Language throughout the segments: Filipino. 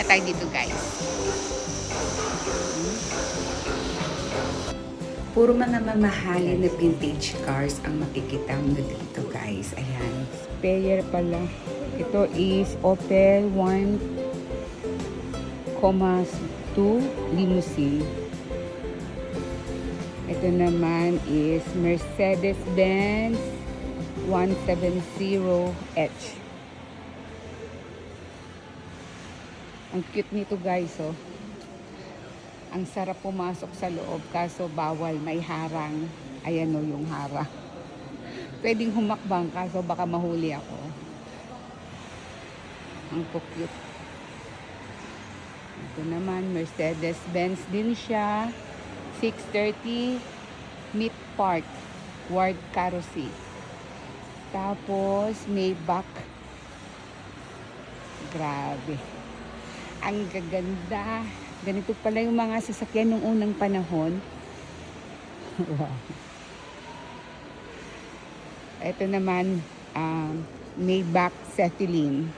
na tayo dito, guys. Puro mga mamahalin na vintage cars ang makikita mo dito, guys. Ayan. Spare pala. Ito is Opel 1,2 limousine. Ito naman is Mercedes-Benz 170H. Ang cute nito, guys, oh. Ang sarap pumasok sa loob, kaso bawal, may harang. Ayan o yung harang. Pwedeng humakbang, kaso baka mahuli ako. Ang cute. Ito naman, Mercedes-Benz din siya. 630 Meat Park, Ward Carossi. Tapos, Maybach. Grabe. Ang gaganda. Ganito pala yung mga sasakyan nung unang panahon. Wow. Ito naman, Maybach Cetylene.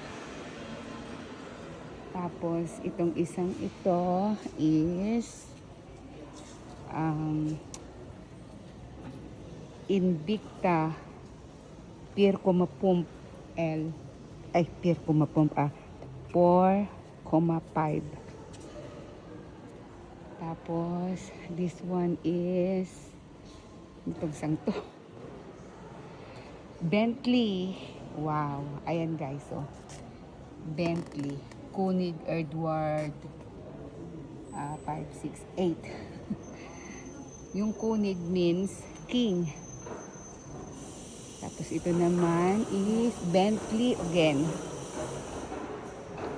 Tapos, itong isang ito is Invicta Piercoma Pump L. Ay, Piercoma Pump 4,5. Tapos, this one is itong isang to. Bentley. Wow. Ayan, guys, oh. Bentley. Koenig Edward 568. Yung Koenig means king. Tapos ito naman is Bentley again.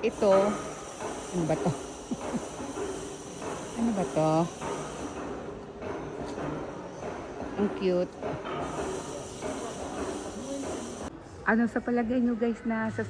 Ito, ano ba to? Ano ba to? Ang cute. Ano sa palagay nyo, guys, na sa